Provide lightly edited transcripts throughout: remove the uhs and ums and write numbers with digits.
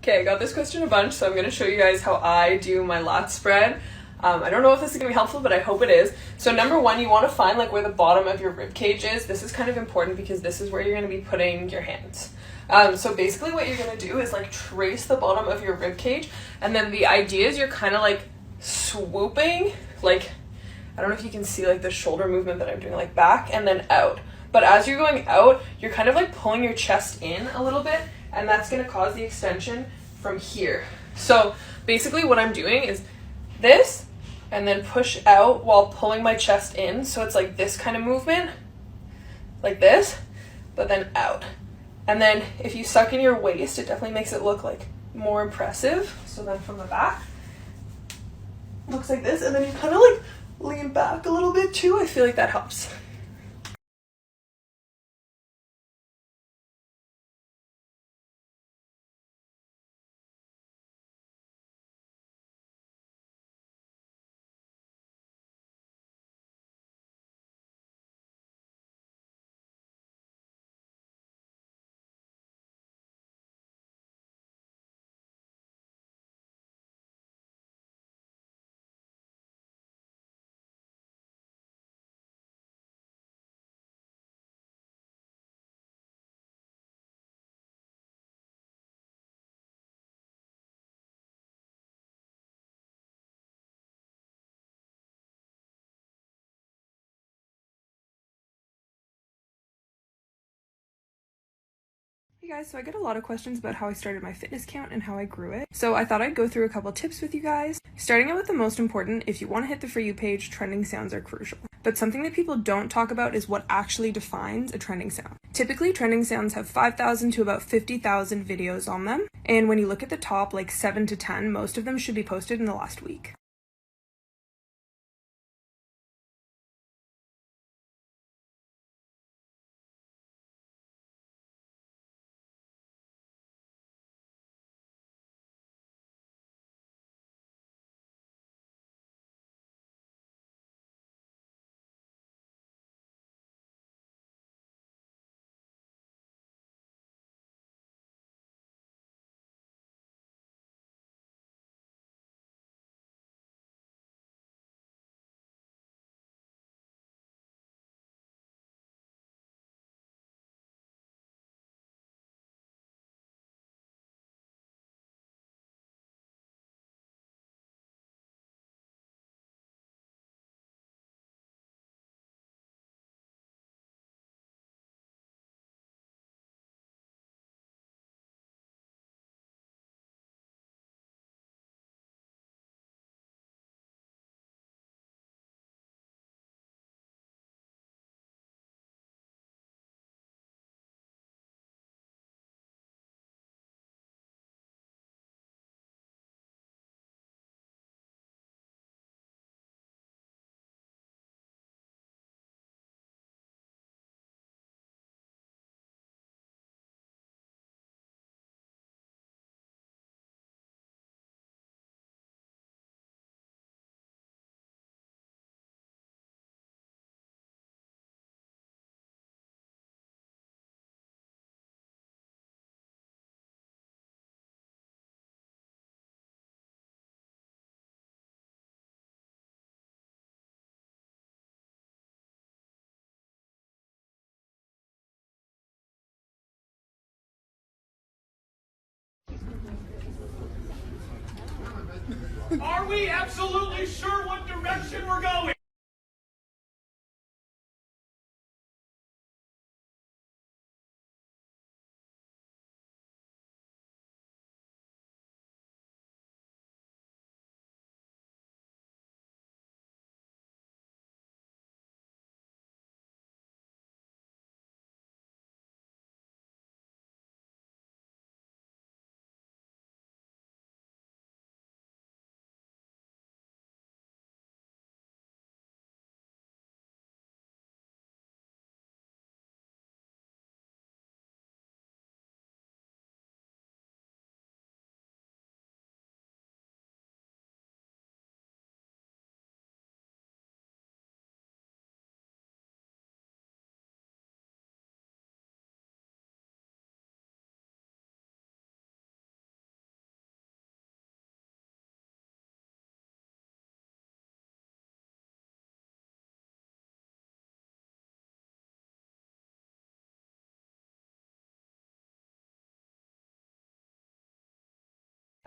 Okay, I got this question a bunch, so I'm going to show you guys how I do my lat spread. I don't know if this is going to be helpful, but I hope it is. So number one, you want to find like where the bottom of your rib cage is. This is kind of important because this is where you're going to be putting your hands. So basically what you're going to do is like trace the bottom of your rib cage, and then the idea is you're kind of like swooping, like, I don't know if you can see like the shoulder movement that I'm doing, like back and then out. But as you're going out, you're kind of like pulling your chest in a little bit, and that's going to cause the extension from here. So basically what I'm doing is this, and then push out while pulling my chest in. So it's like this kind of movement, like this, but then out. And then if you suck in your waist, it definitely makes it look like more impressive. So then from the back, looks like this, and then you kind of like lean back a little bit too. I feel like that helps. Hey guys, so I get a lot of questions about how I started my fitness count and how I grew it. So I thought I'd go through a couple tips with you guys. Starting out with the most important, if you want to hit the For You page, trending sounds are crucial. But something that people don't talk about is what actually defines a trending sound. Typically, trending sounds have 5,000 to about 50,000 videos on them. And when you look at the top, like 7 to 10, most of them should be posted in the last week. Are we absolutely sure what direction we're going?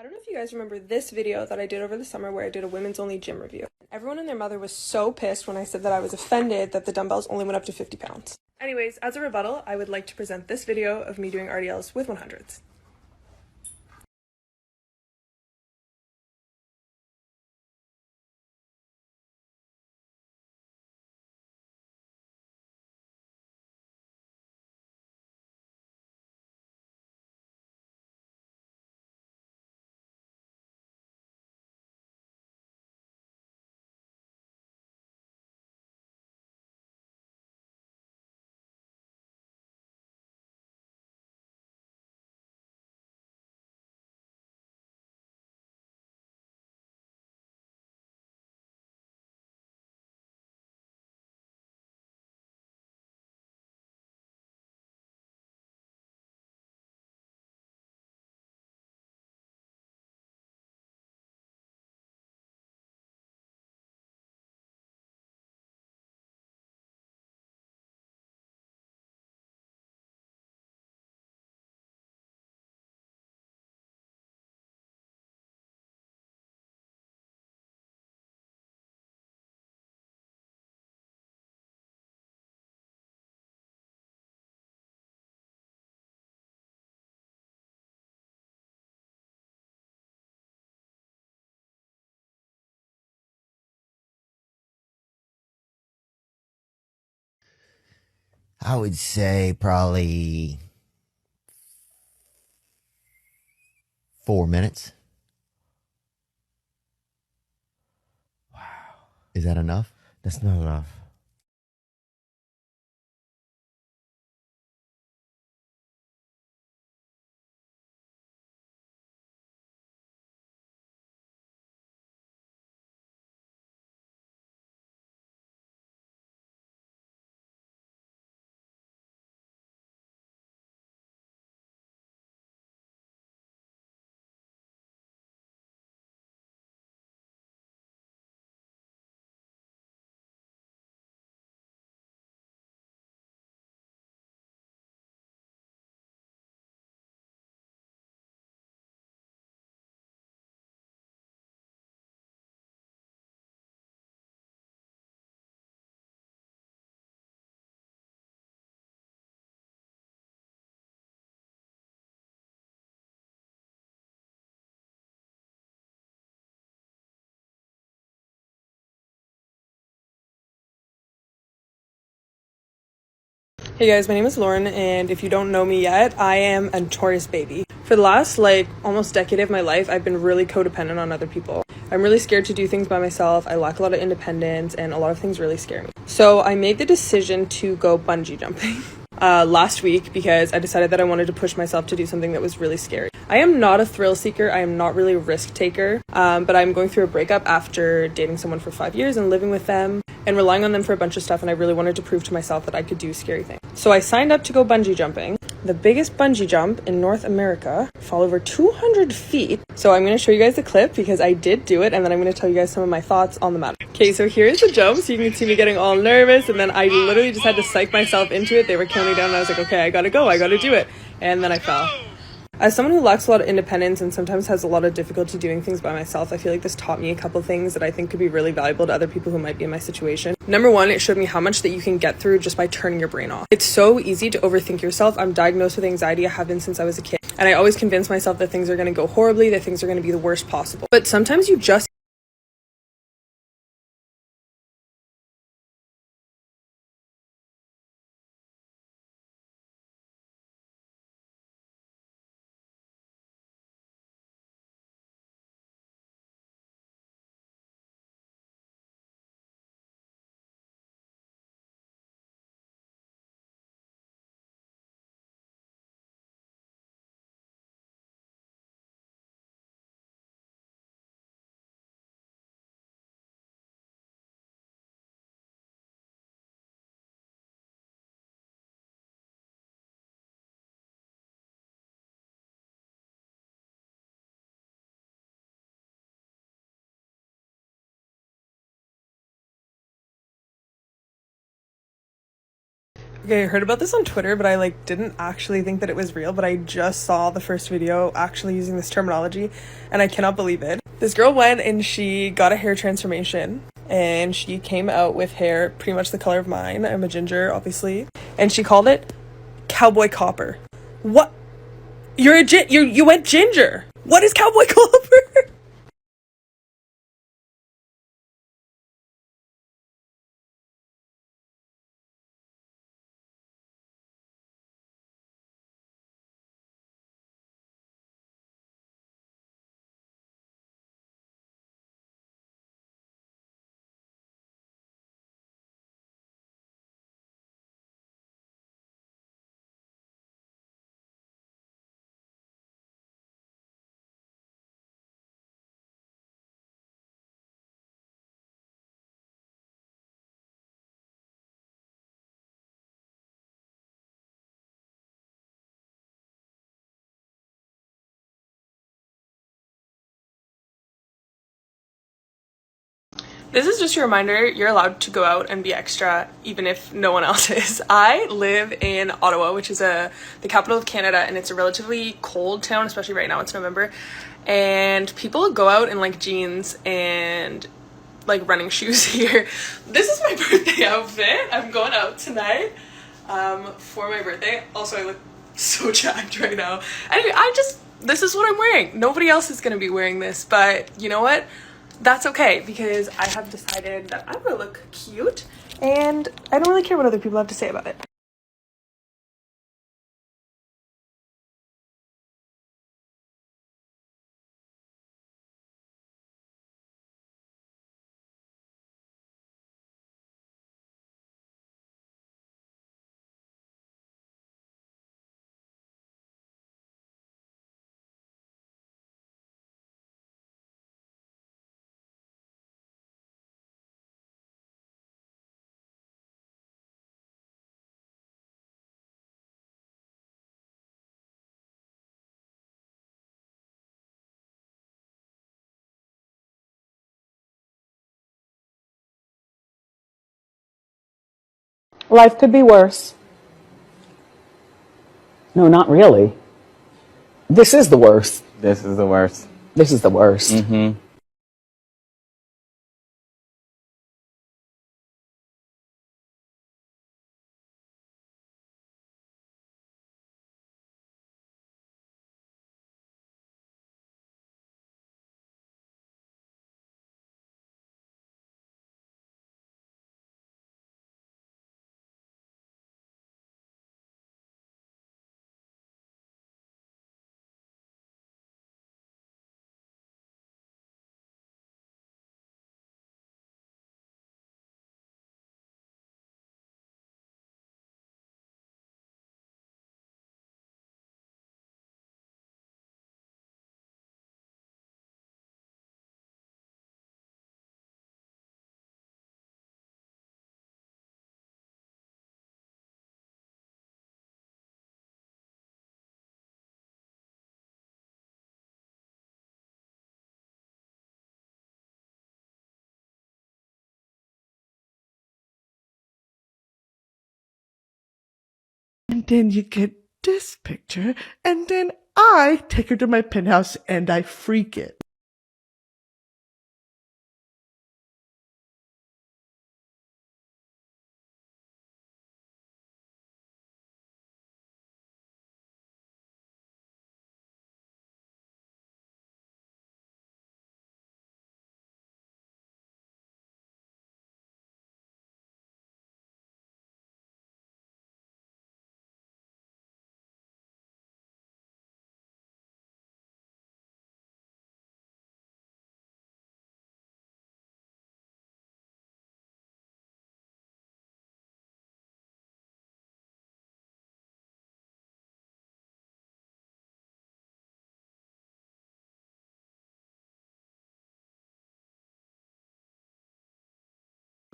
I don't know if you guys remember this video that I did over the summer where I did a women's only gym review. Everyone and their mother was so pissed when I said that I was offended that the dumbbells only went up to 50 pounds. Anyways, as a rebuttal, I would like to present this video of me doing RDLs with 100s. I would say probably 4 minutes. Wow. Is that enough? That's not enough. Hey guys, my name is Lauren, and if you don't know me yet, I am a notorious baby. For the last almost decade of my life, I've been really codependent on other people. I'm really scared to do things by myself. I lack a lot of independence, and a lot of things really scare me. So I made the decision to go bungee jumping last week because I decided that I wanted to push myself to do something that was really scary. I am not a thrill seeker. I am not really a risk taker, but I'm going through a breakup after dating someone for 5 years and living with them and relying on them for a bunch of stuff, and I really wanted to prove to myself that I could do scary things. So I signed up to go bungee jumping. The biggest bungee jump in North America, fall over 200 feet. So I'm going to show you guys a clip because I did do it, and then I'm going to tell you guys some of my thoughts on the matter. Okay, so here's the jump. So you can see me getting all nervous, and then I literally just had to psych myself into it. They were counting down, and I was like, okay, I gotta go, I gotta do it. And then I fell. As someone who lacks a lot of independence and sometimes has a lot of difficulty doing things by myself, I feel like this taught me a couple things that I think could be really valuable to other people who might be in my situation. Number one, it showed me how much that you can get through just by turning your brain off. It's so easy to overthink yourself. I'm diagnosed with anxiety. I have been since I was a kid. And I always convince myself that things are going to go horribly, that things are going to be the worst possible. But sometimes you just Okay, I heard about this on Twitter, but I like didn't actually think that it was real, but I just saw the first video actually using this terminology and I cannot believe it. This girl went and she got a hair transformation and she came out with hair pretty much the color of mine. I'm a ginger, obviously. And she called it cowboy copper. What? You went ginger. What is cowboy copper? This is just a reminder, you're allowed to go out and be extra even if no one else is. I live in Ottawa, which is the capital of Canada, and it's a relatively cold town, especially right now, it's November. And people go out in like jeans and like running shoes here. This is my birthday outfit. I'm going out tonight for my birthday. Also, I look so jacked right now. Anyway, this is what I'm wearing. Nobody else is gonna be wearing this, but you know what? That's okay, because I have decided that I'm gonna look cute and I don't really care what other people have to say about it. Life could be worse. No, not really. This is the worst. This is the worst. This is the worst. Mm-hmm. And then you get this picture, and then I take her to my penthouse and I freak it.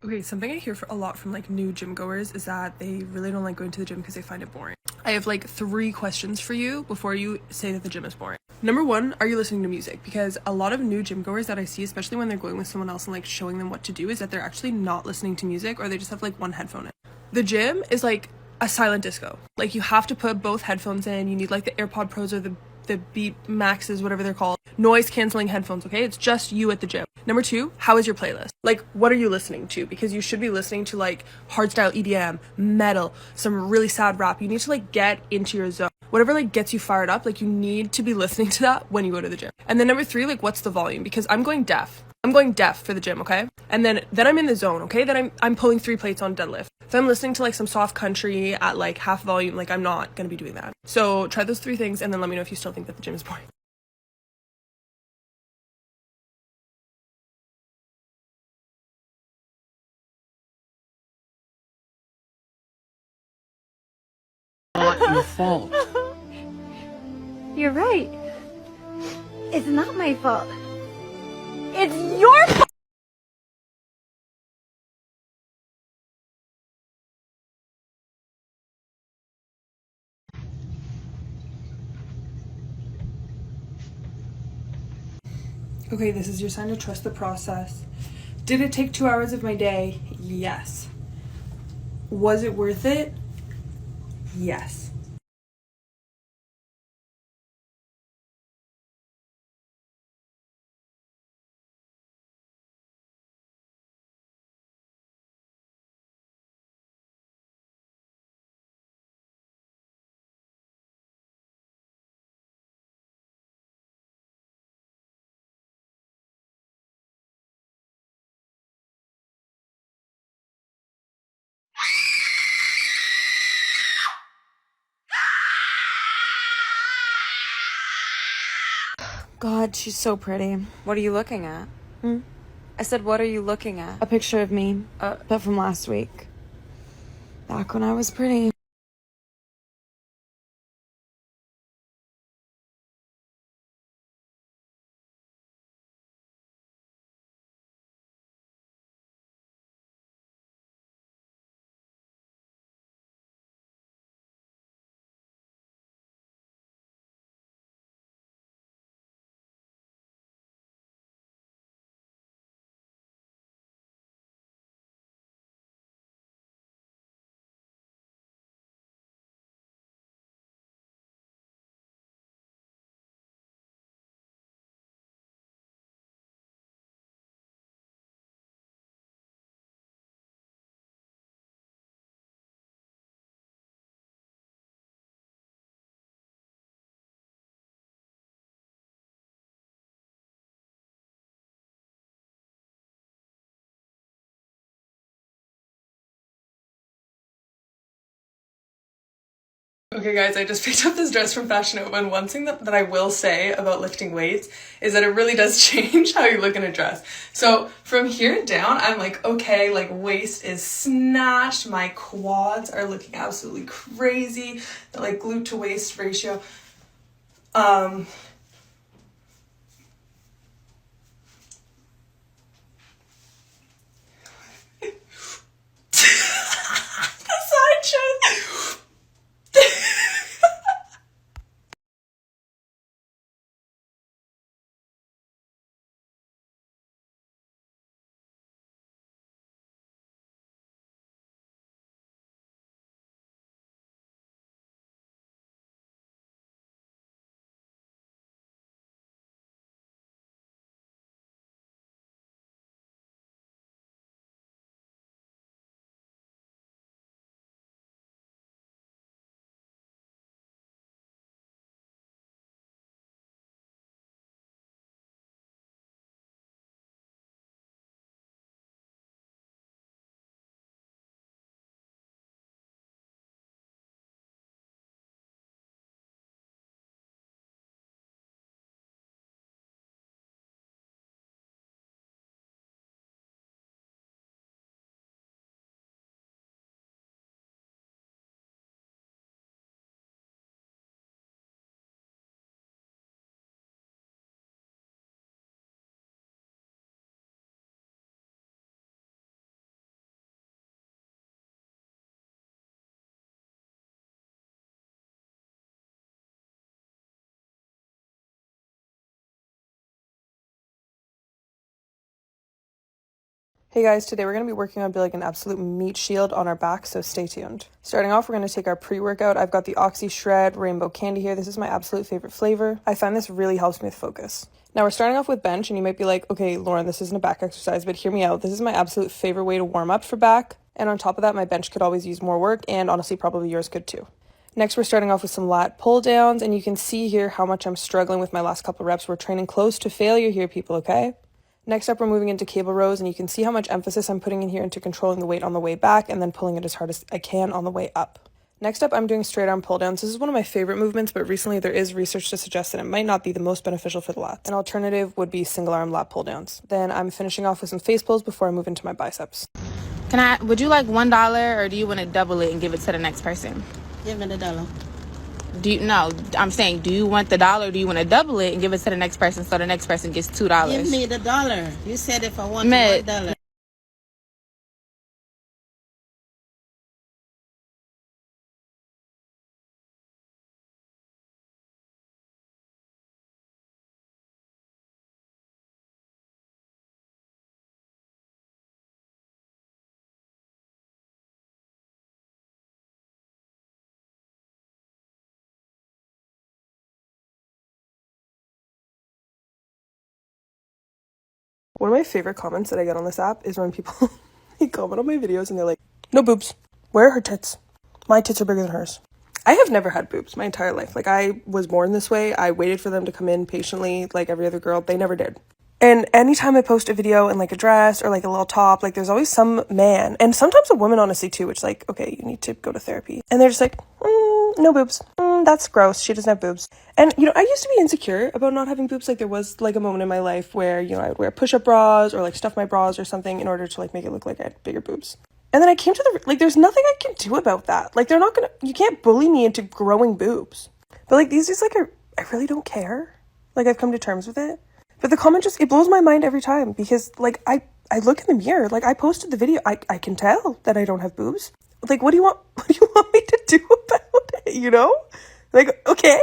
Okay, something I hear a lot from like new gym goers is that they really don't like going to the gym because they find it boring. I have like 3 questions for you before you say that the gym is boring. Number 1, are you listening to music? Because a lot of new gym goers that I see, especially when they're going with someone else and like showing them what to do, is that they're actually not listening to music, or they just have like one headphone in. The gym is like a silent disco. Like, you have to put both headphones in. You need like the AirPod Pros or the Beat Maxes, whatever they're called. Noise canceling headphones, okay? It's just you at the gym. Number 2, how is your playlist? Like, what are you listening to? Because you should be listening to like hardstyle EDM, metal, some really sad rap. You need to like get into your zone. Whatever like gets you fired up, like you need to be listening to that when you go to the gym. And then number 3, like, what's the volume? Because I'm going deaf. I'm going deaf for the gym, okay? And then I'm in the zone, okay? Then I'm pulling 3 plates on deadlift. If I'm listening to like some soft country at like half volume, like I'm not gonna be doing that. So try those 3 things and then let me know if you still think that the gym is boring. Not your fault. You're right. It's not my fault. It's your fault! Okay, this is your sign to trust the process. Did it take 2 hours of my day? Yes. Was it worth it? Yes. God, she's so pretty. What are you looking at? I said, what are you looking at? A picture of me, but from last week. Back when I was pretty. Okay guys, I just picked up this dress from Fashion Nova, and one thing that I will say about lifting weights is that it really does change how you look in a dress. So from here down, I'm like, okay, like waist is snatched, my quads are looking absolutely crazy, the like glute to waist ratio. The side chest. Hey guys, today we're going to be working on building an absolute meat shield on our back, so stay tuned. Starting off, we're going to take our pre-workout. I've got the LXWREN Rainbow Candy here. This is my absolute favorite flavor. I find this really helps me with focus. Now we're starting off with bench, and you might be like, okay, Lauren, this isn't a back exercise, but hear me out. This is my absolute favorite way to warm up for back. And on top of that, my bench could always use more work, and honestly, probably yours could too. Next, we're starting off with some lat pull downs, and you can see here how much I'm struggling with my last couple reps. We're training close to failure here, people, okay? Next up, we're moving into cable rows, and you can see how much emphasis I'm putting in here into controlling the weight on the way back and then pulling it as hard as I can on the way up. Next up, I'm doing straight arm pull downs. This is one of my favorite movements, but recently there is research to suggest that it might not be the most beneficial for the lats. An alternative would be single arm lat pull downs. Then I'm finishing off with some face pulls before I move into my biceps. Would you like $1 or do you want to double it and give it to the next person? Give me the dollar. I'm saying, do you want the $1 or do you want to double it and give it to the next person so the next person gets $2? Give me the dollar. You said if I want $1. One of my favorite comments that I get on this app is when people they comment on my videos and they're like, no boobs. Where are her tits? My tits are bigger than hers. I have never had boobs my entire life. Like, I was born this way. I waited for them to come in patiently like every other girl. They never did. And anytime I post a video in like a dress or like a little top, like there's always some man and sometimes a woman honestly too, which is like, okay, you need to go to therapy. And they're just like, no boobs. That's gross. She doesn't have boobs. And, you know, I used to be insecure about not having boobs. Like there was like a moment in my life where, you know, I would wear push-up bras or like stuff my bras or something in order to like make it look like I had bigger boobs. And then I came to like, there's nothing I can do about that. Like you can't bully me into growing boobs. But like these days, like I really don't care. Like I've come to terms with it. But the comment it blows my mind every time because like I look in the mirror, like I posted the video, I can tell that I don't have boobs. Like what do you want me to do about it, you know? Like, okay.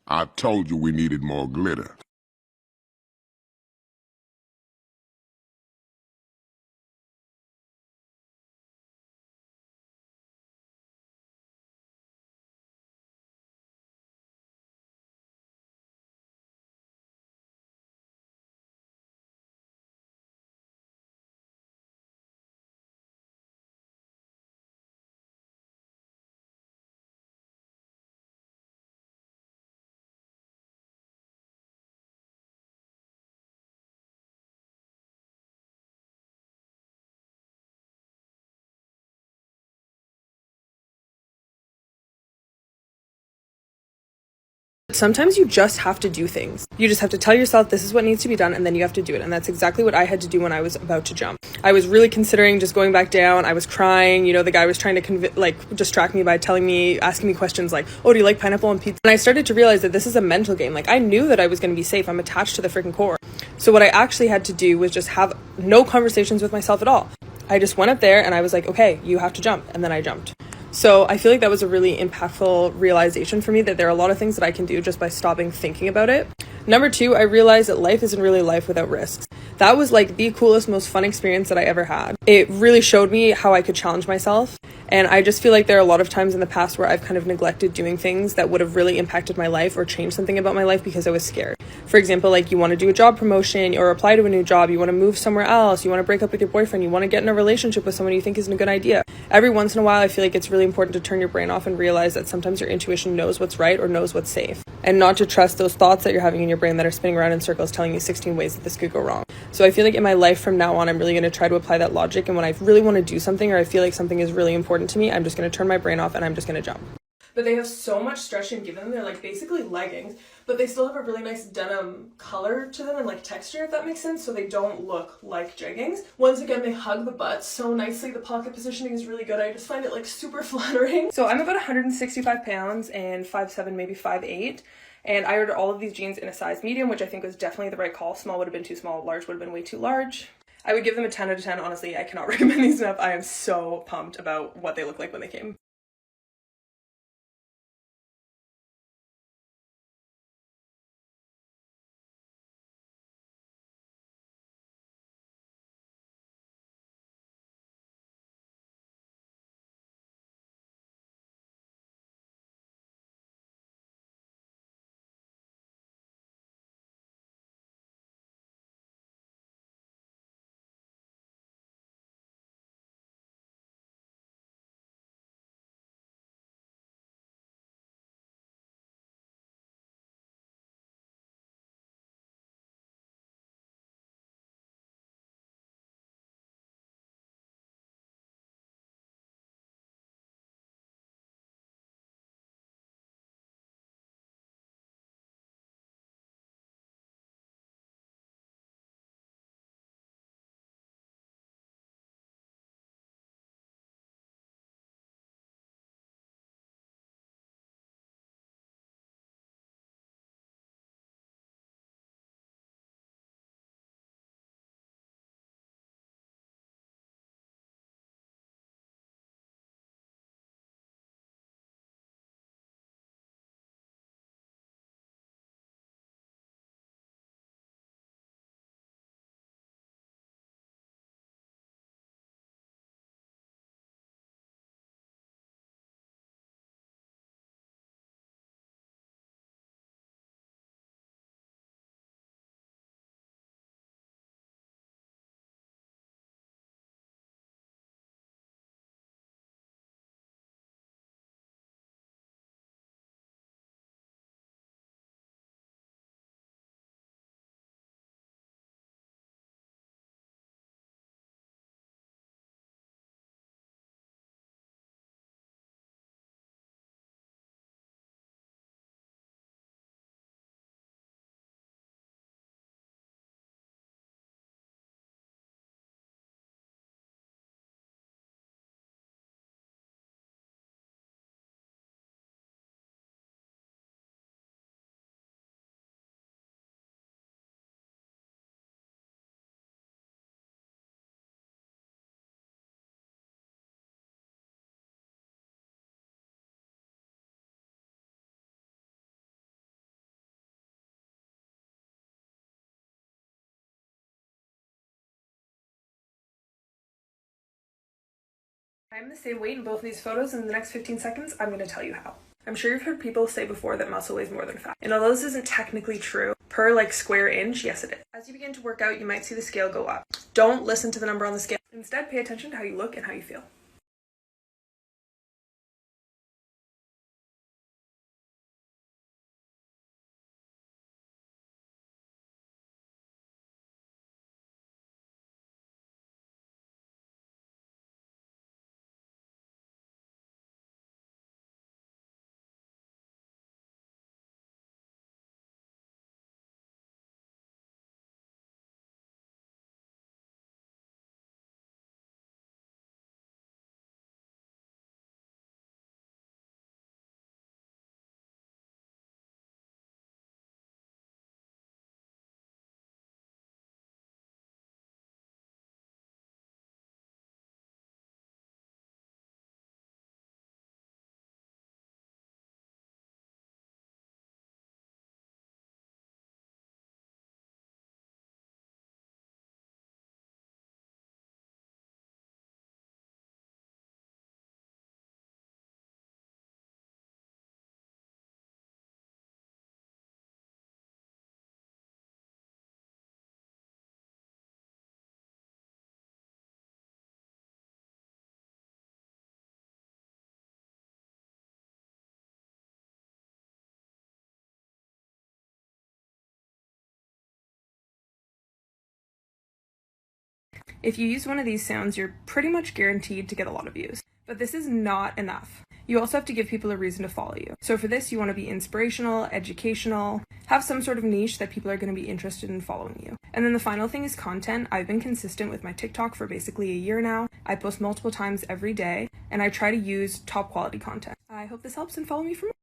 I told you we needed more glitter. Sometimes you just have to do things. You just have to tell yourself this is what needs to be done and then you have to do it. And that's exactly what I had to do when I was about to jump. I was really considering just going back down. I was crying. You know, the guy was trying to distract me by asking me questions like, oh, do you like pineapple on pizza? And I started to realize that this is a mental game. Like I knew that I was going to be safe. I'm attached to the freaking core. So what I actually had to do was just have no conversations with myself at all. I just went up there and I was like, okay, you have to jump. And then I jumped. So I feel like that was a really impactful realization for me that there are a lot of things that I can do just by stopping thinking about it. Number 2, I realized that life isn't really life without risks. That was like the coolest, most fun experience that I ever had. It really showed me how I could challenge myself. And I just feel like there are a lot of times in the past where I've kind of neglected doing things that would have really impacted my life or changed something about my life because I was scared. For example, like you want to do a job promotion or apply to a new job, you want to move somewhere else, you want to break up with your boyfriend, you want to get in a relationship with someone you think isn't a good idea. Every once in a while, I feel like it's really important to turn your brain off and realize that sometimes your intuition knows what's right or knows what's safe, and not to trust those thoughts that you're having in your brain that are spinning around in circles telling you 16 ways that this could go wrong. So I feel like in my life from now on, I'm really going to try to apply that logic, and when I really want to do something or I feel like something is really important to me, I'm just going to turn my brain off and I'm just going to jump. But they have so much stretch and give them. They're like basically leggings, but they still have a really nice denim color to them and like texture, if that makes sense, so they don't look like jeggings. Once again, they hug the butt so nicely. The pocket positioning is really good. I just find it like super flattering. So I'm about 165 pounds and 5'7", maybe 5'8". And I ordered all of these jeans in a size medium, which I think was definitely the right call. Small would have been too small, large would have been way too large. I would give them a 10 out of 10. Honestly, I cannot recommend these enough. I am so pumped about what they look like when they came. I'm the same weight in both of these photos, and in the next 15 seconds, I'm going to tell you how. I'm sure you've heard people say before that muscle weighs more than fat. And although this isn't technically true, per like square inch, yes it is. As you begin to work out, you might see the scale go up. Don't listen to the number on the scale. Instead, pay attention to how you look and how you feel. If you use one of these sounds, you're pretty much guaranteed to get a lot of views. But this is not enough. You also have to give people a reason to follow you. So for this, you want to be inspirational, educational, have some sort of niche that people are going to be interested in following you. And then the final thing is content. I've been consistent with my TikTok for basically a year now. I post multiple times every day, and I try to use top quality content. I hope this helps, and follow me for more.